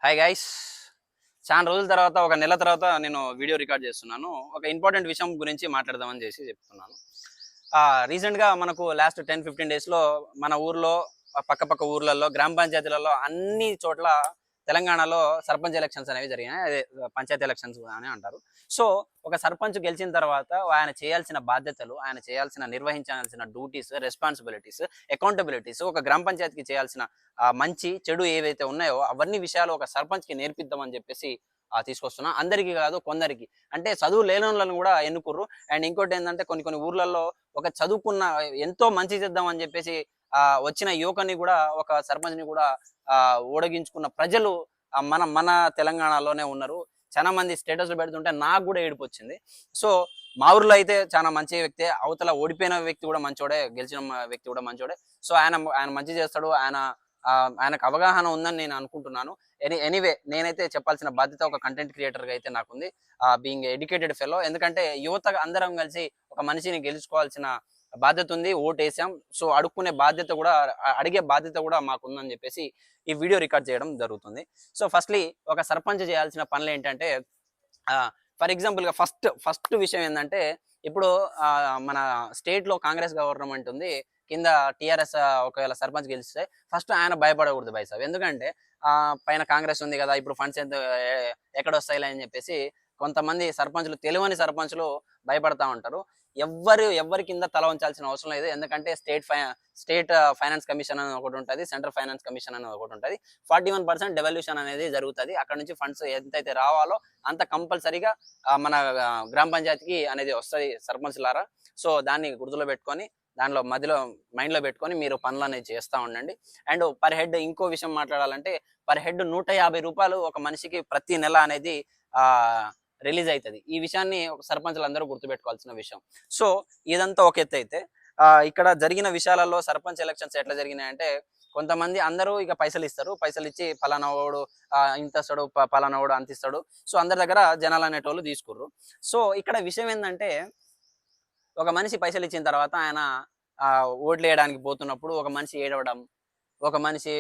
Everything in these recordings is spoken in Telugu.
హాయ్ గైస్, చాలా రోజుల తర్వాత ఒక నెల తర్వాత నేను వీడియో రికార్డ్ చేస్తున్నాను. ఒక ఇంపార్టెంట్ విషయం గురించి మాట్లాడదామని చెప్తున్నాను. రీసెంట్గా మనకు లాస్ట్ 10-15 డేస్లో మన ఊర్లో పక్క ఊర్లలో గ్రామ పంచాయతీలలో అన్ని చోట్ల తెలంగాణలో సర్పంచ్ ఎలక్షన్స్ అనేవి జరిగినాయి. అదే పంచాయతీ ఎలక్షన్స్ అని అంటారు. సో ఒక సర్పంచ్ గెలిచిన తర్వాత ఆయన చేయాల్సిన బాధ్యతలు, ఆయన నిర్వహించాల్సిన డ్యూటీస్, రెస్పాన్సిబిలిటీస్, అకౌంటబిలిటీస్, ఒక గ్రామ పంచాయతీకి చేయాల్సిన మంచి చెడు ఏవైతే ఉన్నాయో అవన్నీ విషయాలు ఒక సర్పంచ్కి నేర్పిద్దామని చెప్పేసి తీసుకొస్తున్నా. అందరికీ కాదు, కొందరికి, అంటే చదువు లేనోళ్ళను కూడా ఎన్నుకుర్రు. అండ్ ఇంకోటి ఏంటంటే కొన్ని ఊర్లలో ఒక చదువుకున్న ఎంతో మంచి చేద్దాం అని చెప్పేసి వచ్చిన యువకుని కూడా, ఒక సర్పంచ్ని కూడా ఓడగించుకున్న ప్రజలు మన తెలంగాణలోనే ఉన్నారు. చాలా మంది స్టేటస్లు పెడుతుంటే నాకు కూడా ఏడుపు వచ్చింది. సో మా ఊర్లో అయితే చాలా మంచి వ్యక్తే, అవతల ఓడిపోయిన వ్యక్తి కూడా మంచోడే, గెలిచిన వ్యక్తి కూడా మంచోడే. సో ఆయన మంచి చేస్తాడు, ఆయనకు అవగాహన ఉందని నేను అనుకుంటున్నాను. ఎనీవే, నేనైతే చెప్పాల్సిన బాధ్యత ఒక కంటెంట్ క్రియేటర్గా అయితే నాకుంది, బీయింగ్ ఎడ్యుకేటెడ్ ఫెలో. ఎందుకంటే యువత అందరం కలిసి ఒక మనిషిని గెలుచుకోవాల్సిన బాధ్యత ఉంది. ఓటు వేసాం, సో అడిగే బాధ్యత కూడా మాకుందని చెప్పేసి ఈ వీడియో రికార్డ్ చేయడం జరుగుతుంది. సో ఫస్ట్లీ ఒక సర్పంచ్ చేయాల్సిన పనులు ఏంటంటే, ఫర్ ఎగ్జాంపుల్గా ఫస్ట్ విషయం ఏంటంటే, ఇప్పుడు మన స్టేట్లో కాంగ్రెస్ గవర్నమెంట్ ఉంది, కింద టీఆర్ఎస్ ఒకవేళ సర్పంచ్ గెలిస్తే ఫస్ట్ ఆయన భయపడకూడదు బైసాబ్. ఎందుకంటే పైన కాంగ్రెస్ ఉంది కదా, ఇప్పుడు ఫండ్స్ ఎక్కడ వస్తాయిలే అని చెప్పేసి కొంతమంది సర్పంచులు, తెలియని సర్పంచులు భయపడతా ఉంటారు. ఎవరి కింద తల వంచాల్సిన అవసరం లేదు. ఎందుకంటే స్టేట్ ఫైనాన్స్ కమిషన్ అని ఒకటి ఉంటుంది, సెంట్రల్ ఫైనాన్స్ కమిషన్ అని ఒకటి ఉంటుంది. 41% డెవల్యూషన్ అనేది జరుగుతుంది. అక్కడ నుంచి ఫండ్స్ ఎంతైతే రావాలో అంత కంపల్సరీగా మన గ్రామ పంచాయతీకి అనేది వస్తుంది సర్పంచ్లారా. సో దాన్ని గుర్తులో పెట్టుకొని, దానిలో మైండ్లో పెట్టుకొని మీరు పనులు అనేది చేస్తూ ఉండండి. అండ్ పర్ హెడ్ ఇంకో విషయం మాట్లాడాలంటే, పర్ హెడ్ 150 రూపాయలు ఒక మనిషికి ప్రతి నెల అనేది రిలీజ్ అవుతుంది. ఈ విషయాన్ని సర్పంచ్లు అందరూ గుర్తుపెట్టుకోవాల్సిన విషయం. సో ఇదంతా ఒక ఎత్తు అయితే, ఇక్కడ జరిగిన విషయాలలో సర్పంచ్ ఎలక్షన్స్ ఎట్లా జరిగినాయంటే, కొంతమంది అందరూ ఇక పైసలు ఇస్తారు, పైసలు ఇచ్చి పలానా వాడు ఇంత ఇస్తాడు, పలానా వాడు అంత ఇస్తాడు. సో అందరి దగ్గర జనాలు అనేటోళ్ళు తీసుకుర్రు. సో ఇక్కడ విషయం ఏంటంటే, ఒక మనిషి పైసలు ఇచ్చిన తర్వాత ఆయన ఓట్లు వేయడానికి పోతున్నప్పుడు ఒక మనిషి ఏడవడం, ఒక మనిషి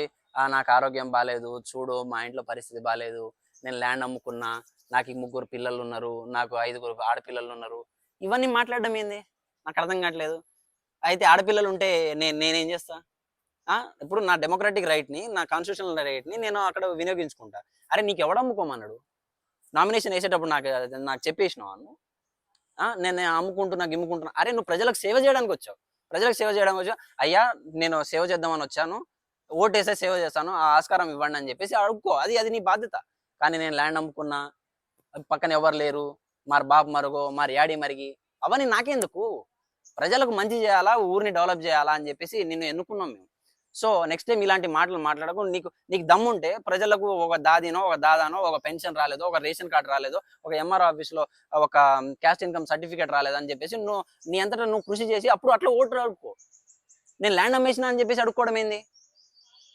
నాకు ఆరోగ్యం బాగాలేదు, చూడు మా ఇంట్లో పరిస్థితి బాగాలేదు, నేను ల్యాండ్ అమ్ముకున్నా, నాకు 3 పిల్లలు ఉన్నారు, నాకు 5 ఆడపిల్లలు ఉన్నారు, ఇవన్నీ మాట్లాడడం ఏంది నాకు అర్థం కావట్లేదు. అయితే ఆడపిల్లలు ఉంటే నేనేం చేస్తా? ఇప్పుడు నా డెమోక్రటిక్ రైట్ని, నా కాన్స్టిట్యూషనల్ రైట్ని నేను అక్కడ వినియోగించుకుంటా. అరే నీకు ఎవడు అమ్ముకోమన్నాడు? నామినేషన్ వేసేటప్పుడు నాకు చెప్పేసినావు. నేను అమ్ముకుంటున్నా గిమ్ముకుంటున్నా. అరే నువ్వు ప్రజలకు సేవ చేయడానికి వచ్చావు, అయ్యా నేను సేవ చేద్దామని వచ్చాను, ఓటేసే సేవ చేస్తాను, ఆ ఆస్కారం ఇవ్వండి అని చెప్పేసి అడుక్కో. అది నీ బాధ్యత. కానీ నేను ల్యాండ్ అమ్ముకున్నా, పక్కన ఎవరు లేరు, మరి బాబు మరుగో, మరి యాడి మరిగి, అవన్నీ నాకెందుకు? ప్రజలకు మంచి చేయాలా, ఊరిని డెవలప్ చేయాలా అని చెప్పేసి నిన్ను ఎన్నుకున్నాం మేము. సో నెక్స్ట్ టైం ఇలాంటి మాటలు మాట్లాడకు. నీకు దమ్ముంటే ప్రజలకు ఒక దాదానో ఒక పెన్షన్ రాలేదో, ఒక రేషన్ కార్డు రాలేదో, ఒక ఎంఆర్ ఆఫీస్లో ఒక క్యాస్ట్ ఇన్కమ్ సర్టిఫికేట్ రాలేదో అని చెప్పేసి నీ అంతటా నువ్వు కృషి చేసి అప్పుడు అట్లా ఓటు అడుక్కో. నేను ల్యాండ్ అమ్మేసినా అని చెప్పేసి అడుక్కోవడం ఏంది?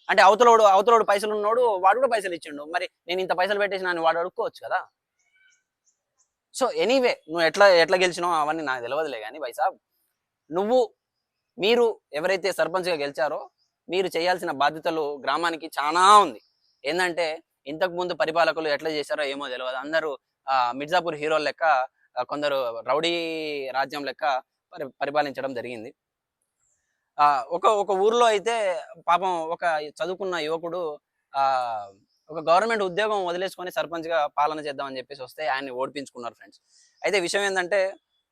అంటే అవతలోడు పైసలు ఉన్నోడు వాడు కూడా పైసలు ఇచ్చిండు, మరి నేను ఇంత పైసలు పెట్టేసినా అని వాడు అడుక్కోవచ్చు కదా. సో ఎనీవే, నువ్వు ఎట్లా గెలిచినావు అవన్నీ నాకు తెలియదులే. కానీ బైసాబ్, మీరు ఎవరైతే సర్పంచ్గా గెలిచారో మీరు చేయాల్సిన బాధ్యతలు గ్రామానికి చాలా ఉంది. ఏంటంటే, ఇంతకు ముందు పరిపాలకులు ఎట్లా చేశారో ఏమో తెలియదు. అందరూ మిర్జాపూర్ హీరోల లెక్క, కొందరు రౌడీ రాజ్యం లెక్క పరిపాలించడం జరిగింది. ఒక ఊర్లో అయితే పాపం ఒక చదువుకున్న యువకుడు ఒక గవర్నమెంట్ ఉద్యోగం వదిలేసుకొని సర్పంచ్గా పాలన చేద్దామని చెప్పేసి వస్తే ఆయన్ని ఓడిపించుకున్నారు ఫ్రెండ్స్. అయితే విషయం ఏంటంటే,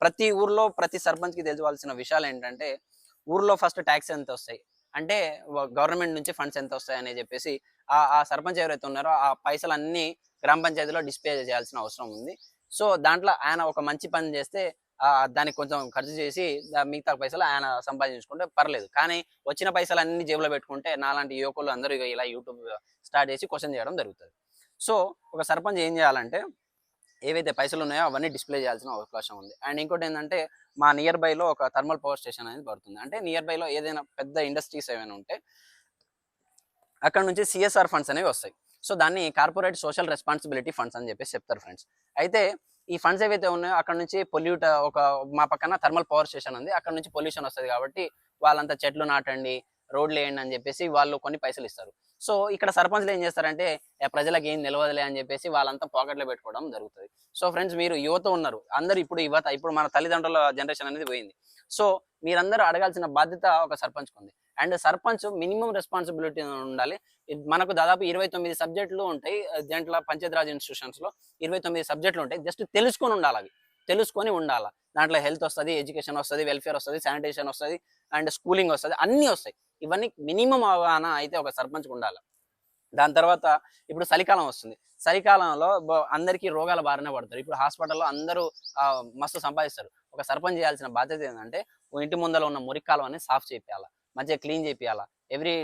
ప్రతి ఊర్లో ప్రతి సర్పంచ్కి తెలియవలసిన విషయాలు ఏంటంటే, ఊర్లో ఫస్ట్ ట్యాక్స్ ఎంత వస్తాయి, అంటే గవర్నమెంట్ నుంచి ఫండ్స్ ఎంత వస్తాయి అని చెప్పేసి ఆ సర్పంచ్ ఎవరైతే ఉన్నారో ఆ పైసలన్నీ గ్రామ పంచాయతీలో డిస్ప్లే చేయాల్సిన అవసరం ఉంది. సో దాంట్లో ఆయన ఒక మంచి పని చేస్తే దానికి కొంచెం ఖర్చు చేసి మిగతా పైసలు ఆయన సంపాదించుకుంటే పర్లేదు. కానీ వచ్చిన పైసలన్నీ జేబులో పెట్టుకుంటే నాలాంటి యువకులు అందరూ ఇలా యూట్యూబ్ స్టార్ట్ చేసి క్వశ్చన్ చేయడం జరుగుతుంది. సో ఒక సర్పంచ్ ఏం చేయాలంటే, ఏవైతే పైసలు ఉన్నాయో అవన్నీ డిస్ప్లే చేయాల్సిన అవకాశం ఉంది. అండ్ ఇంకోటి ఏంటంటే, మా నియర్ బైలో ఒక థర్మల్ పవర్ స్టేషన్ అనేది పడుతుంది. అంటే నియర్ బైలో ఏదైనా పెద్ద ఇండస్ట్రీస్ ఏమైనా ఉంటే అక్కడ నుంచి సిఎస్ఆర్ ఫండ్స్ అనేవి వస్తాయి. సో దాన్ని కార్పొరేట్ సోషల్ రెస్పాన్సిబిలిటీ ఫండ్స్ అని చెప్పేసి చెప్తారు ఫ్రెండ్స్. అయితే ఈ ఫండ్స్ ఏవైతే ఉన్నాయో అక్కడ నుంచి మా పక్కన థర్మల్ పవర్ స్టేషన్ ఉంది, అక్కడ నుంచి పొల్యూషన్ వస్తుంది కాబట్టి వాళ్ళంతా చెట్లు నాటండి, రోడ్లు వేయండి అని చెప్పేసి వాళ్ళు కొన్ని పైసలు ఇస్తారు. సో ఇక్కడ సర్పంచ్లు ఏం చేస్తారంటే ప్రజలకు ఏం నిలవదులే అని చెప్పేసి వాళ్ళంతా పాకెట్లో పెట్టుకోవడం జరుగుతుంది. సో ఫ్రెండ్స్, మీరు యువత ఉన్నారు, అందరూ ఇప్పుడు యువత, ఇప్పుడు మన తల్లిదండ్రుల జనరేషన్ అనేది పోయింది. సో మీరందరూ అడగాల్సిన బాధ్యత ఒక సర్పంచ్కి ఉంది. అండ్ సర్పంచ్ మినిమం రెస్పాన్సిబిలిటీ ఉండాలి. మనకు దాదాపు 29 సబ్జెక్టులు ఉంటాయి. దీంట్లో పంచాయతీరాజ్ ఇన్స్టిట్యూషన్స్‌లో 29 సబ్జెక్టులు ఉంటాయి. జస్ట్ తెలుసుకొని ఉండాలి అవి. తెలుసుకొని ఉండాలా. దాంట్లో హెల్త్ వస్తది, ఎడ్యుకేషన్ వస్తది, వెల్ఫేర్ వస్తది, శానిటేషన్ వస్తది, అండ్ స్కూలింగ్ వస్తది. అన్నీ వస్తాయి. ఇవన్నీ మినిమం అవగాహన అయితే ఒక సర్పంచ్‌కి ఉండాలి. దాని తర్వాత ఇప్పుడు చలికాలం వస్తుంది. చలికాలంలో అందరికీ రోగాల బారిన పడతారు. ఇప్పుడు హాస్పిటల్‌లో అందరూ మస్తు సంపాదిస్తారు. ఒక సర్పంచ్ చేయాల్సిన బాధ్యత ఏందంటే, ఇంటి ముందల ఉన్న మురికి కాలువని సాఫ్ చేపియాల. మంచిగా క్లీన్ చేపియాల. ఎవ్రీ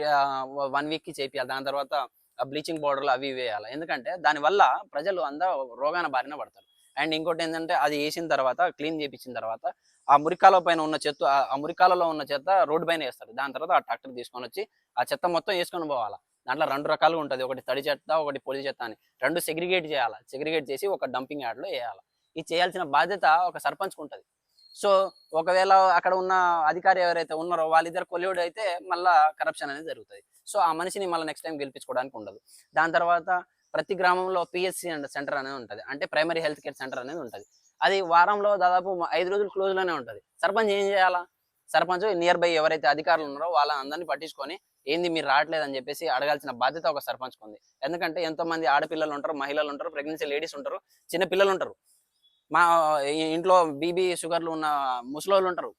1 వీక్‌కి చేపియాలి. దాని తర్వాత బ్లీచింగ్ పౌడర్‌లు అవి ఇవి వేయాలి. ఎందుకంటే దానివల్ల ప్రజలు అందరూ రోగాన బారిన పడతారు. అండ్ ఇంకోటేందంటే అది ఏసిన తర్వాత, క్లీన్ చేపిచ్చిన తర్వాత ఆ మురికి కాలువ పైన ఉన్న చెత్త, ఆ మురికి కాలువలో ఉన్న చెత్త రోడ్డు పైన ఏస్తారు. దాని తర్వాత ఆ ట్రాక్టర్ తీసుకొనొచ్చి ఆ చెత్త మొత్తం ఏసుకొని పోవాల. దాంట్లో 2 రకాలుగా ఉంటది. ఒకటి తడి చెత్త, ఒకటి పొడి చెత్త అని. 2 సెగ్రిగేట్ చేయాల. సెగ్రిగేట్ చేసి ఒక డంపింగ్ యార్డ్‌లో ఏయాల. ఇది చేయాల్సిన బాధ్యత ఒక సర్పంచ్‌కుంటది. సో ఒకవేళ అక్కడ ఉన్న అధికారి ఎవరైతే ఉన్నారో వాళ్ళిద్దరు కొల్లుడు అయితే మళ్ళా కరప్షన్ అనేది జరుగుతది. సో ఆ మనిషిని మళ్ళీ నెక్స్ట్ టైమ్ గెలిపించుకోవడానికి ఉండదు. దాని తర్వాత ప్రతి గ్రామంలో పిహెచ్‌సి అండ్ సెంటర్ అనేది ఉంటది. అంటే ప్రైమరీ హెల్త్ కేర్ సెంటర్ అనేది ఉంటది. అది వారంలో దాదాపు 5 రోజులు క్లోజ్‌లోనే ఉంటది. సర్పంచ్ ఏం చేయాలా? సర్పంచ్ నియర్ బై ఎవరైతే అధికారులు ఉన్నారో వాళ్ళందరిని పట్టించుకొని, ఏంది మీరు రావట్లేదని చెప్పేసి అడగాల్సిన బాధ్యత ఒక సర్పంచ్‌కుంది. ఎందుకంటే ఎంతోమంది ఆడపిల్లలు ఉంటారు, మహిళలు ఉంటారు, ప్రెగ్నెన్సీ లేడీస్ ఉంటారు, చిన్న పిల్లలు ఉంటారు. మా ఇంట్లో బీపీ, షుగర్‌లు ఉన్న ముసలోళ్ళు ఉంటారు.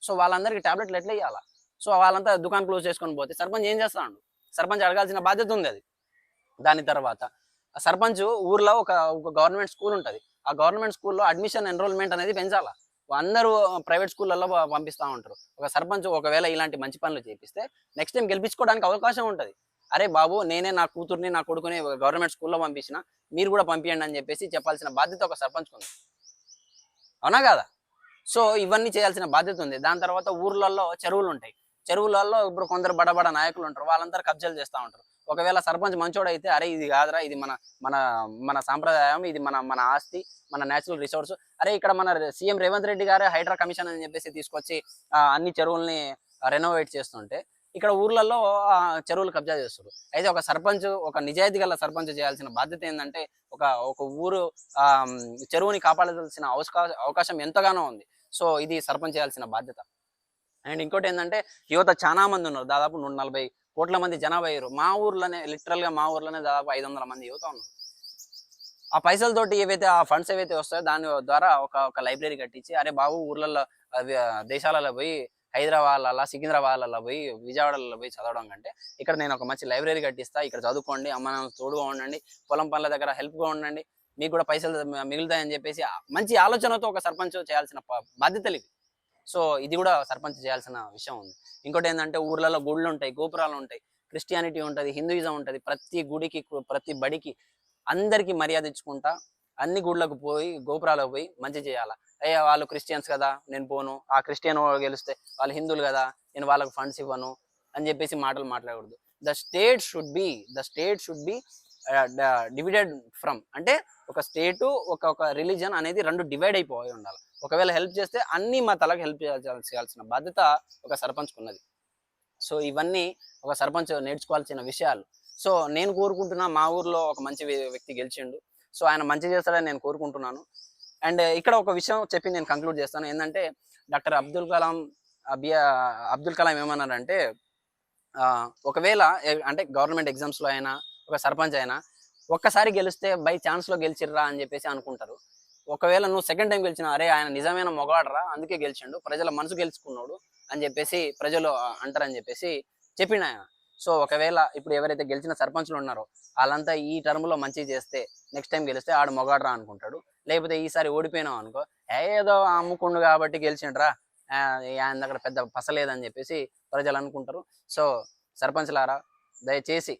సో వాళ్ళందరికీ టాబ్లెట్‌లు ఎట్లా ఇయ్యాలా? సో వాళ్ళంతా దుకాణం క్లోజ్ చేసుకొని పోతే సర్పంచ్ ఏం చేస్తాడు? సర్పంచ్ అడగాల్సిన బాధ్యత ఉంది అది. దాని తర్వాత సర్పంచ్ ఊర్లో ఒక గవర్నమెంట్ స్కూల్ ఉంటది. ఆ గవర్నమెంట్ స్కూల్‌లో అడ్మిషన్ ఎన్రోల్‌మెంట్ అనేది పెంచాల. అందరూ ప్రైవేట్ స్కూల్‌లలో పంపిస్తా ఉంటారు. ఒక సర్పంచ్ ఒకవేళ ఇలాంటి మంచి పనులు చేపిస్తే నెక్స్ట్ టైమ్ గెలిపించుకోవడానికి అవకాశం ఉంటది. అరే బాబు! నేనే నా కూతుర్ని, నా కొడుకుని గవర్నమెంట్ స్కూల్‌లో పంపించిన. మీరు కూడా పంపియండి అని చెప్పేసి చెప్పాల్సిన బాధ్యత ఒక సర్పంచ్‌కుంది. అవునా కాదా? సో ఇవన్నీ చేయాల్సిన బాధ్యత ఉంది. దాని తర్వాత ఊర్లలో చెరువులుంటాయి. చెరువులలో ఇప్పుడు కొందరు బడ నాయకులుంటారు. వాళ్ళందరూ కబ్జాలు చేస్తా ఉంటారు. ఒకవేళ సర్పంచ్ మంచోడైతే, అరే ఇది కాదురా, ఇది మన మన మన సాంప్రదాయం, ఇది మన మన ఆస్తి, మన నేచురల్ రిసోర్స్. అరే ఇక్కడ మన సీఎం రేవంత్ రెడ్డి గారే హైడ్రా కమిషన్ అని చెప్పేసి తీసుకొచ్చి అన్ని చెరువుల్ని రెనోవేట్ చేస్తుంటే, ఇక్కడ ఊర్లలో చెరువులు కబ్జా చేస్తున్నారు. అయితే ఒక సర్పంచ్, ఒక నిజాయితీ గల సర్పంచ్ చేయాల్సిన బాధ్యత ఏందంటే, ఒక ఒక ఊరు చెరువుని కాపాడాల్సిన అవకాశం ఎంతగానో ఉంది. సో ఇది సర్పంచ్ చేయాల్సిన బాధ్యత. అండ్ ఇంకోటేందంటే యువత చానా మంది ఉన్నారు. దాదాపు 140,00,00,000 మంది జనాభా అయ్యారు. మా ఊర్లోనే లిటరల్‌గా మా ఊర్లోనే దాదాపు 500 మంది యువత ఉన్నారు. ఆ పైసలతోటి ఏవైతే ఆ ఫండ్స్ ఏవైతే వస్తాయో దాని ద్వారా ఒక లైబ్రరీ కట్టించి, అరే బాబు ఊర్లల్లో దేశాలలో పోయి హైదరాబాద్‌లల్ల, సికింద్రాబాద్‌లల్ల పోయి, విజయవాడలలో పోయి చదవడం కంటే ఇక్కడ నేను ఒక మంచి లైబ్రరీ కట్టిస్తా. ఇక్కడ చదువుకోండి. అమ్మ నాన్నలకు తోడుగా ఉండండి. పొలం పనుల దగ్గర హెల్ప్‌గా ఉండండి. మీకు కూడా పైసలు మిగులుతాయని చెప్పేసి మంచి ఆలోచనతో ఒక సర్పంచ్ చేయాల్సిన బాధ్యతలివి. సో ఇది కూడా సర్పంచ్ చేయాల్సిన విషయం ఉంది. ఇంకోటేందంటే ఊర్లలో గుడులుంటాయి, గోపురాలుంటాయి, క్రిస్టియానిటీ ఉంటది, హిందూయిజం ఉంటది. ప్రతి గుడికి, ప్రతి బడికి అందరికి మర్యాద ఇచ్చుకుంటా అన్ని గుడ్లకు పోయి, గోపురాలకు పోయి మంచి చేయాల. అయ్యా వాళ్ళు క్రిస్టియన్స్ కదా నేను పోను, ఆ క్రిస్టియన్ గెలిస్తే వాళ్ళు హిందువులు కదా నేను వాళ్ళకి ఫండ్స్ ఇవ్వను అని చెప్పేసి మాటలు మాట్లాడకూడదు. The state should be divided from, అంటే ఒక స్టేటు, ఒక రిలీజన్ అనేది 2 డివైడ్ అయిపోయి ఉండాలి. ఒకవేళ హెల్ప్ చేస్తే అన్ని మతాలకు హెల్ప్ చేయాల్సిన బాధ్యత ఒక సర్పంచ్‌కి ఉన్నది. సో ఇవన్నీ ఒక సర్పంచ్ నేర్చుకోవాల్సిన విషయాలు. సో నేను కోరుకుంటున్నా మా ఊర్లో ఒక మంచి వ్యక్తి గెలిచిండు. సో ఆయన మంచి చేస్తాడని నేను కోరుకుంటున్నాను. అండ్ ఇక్కడ ఒక విషయం చెప్పి నేను కంక్లూడ్ చేస్తాను. ఏందంటే డాక్టర్ అబ్దుల్ కలాం ఏమన్నారంటే, ఒకవేళ అంటే గవర్నమెంట్ ఎగ్జామ్స్‌లో అయినా, ఒక సర్పంచ్ అయినా ఒక్కసారి గెలిస్తే బై ఛాన్స్‌లో గెలిచిర్రా అని చెప్పేసి అనుకుంటారు. ఒకవేళ నువ్వు సెకండ్ టైమ్ గెలిచినా, అరే ఆయన నిజమైన మొగాడురా అందుకే గెలిచిండు, ప్రజల మనసు గెలుచుకున్నాడు అని చెప్పేసి ప్రజలు అంటారని చెప్పేసి చెప్పిండాయన. సో ఒకవేళ ఇప్పుడు ఎవరైతే గెలిచిన సర్పంచ్‌లు ఉన్నారో ఆళ్ళంతా ఈ టర్మ్‌లో మంచిగా చేస్తే నెక్స్ట్ టైమ్ గెలిస్తే ఆడు మొగాడురా అనుకుంటాడు. లేకపోతే ఈసారి ఓడిపోయినాం అనుకో, ఏదో అమ్ముకుండు కాబట్టి గెలిచిండ్రా, ఆయన దగ్గర పెద్ద పసలేదని చెప్పేసి ప్రజలు అనుకుంటారు. సో సర్పంచ్‌లారా దయచేసి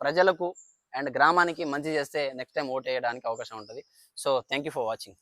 ప్రజలకు అండ్ గ్రామానికి మంచి చేస్తే నెక్స్ట్ టైం ఓటేయడానికి అవకాశం ఉంటది. So thank you for watching.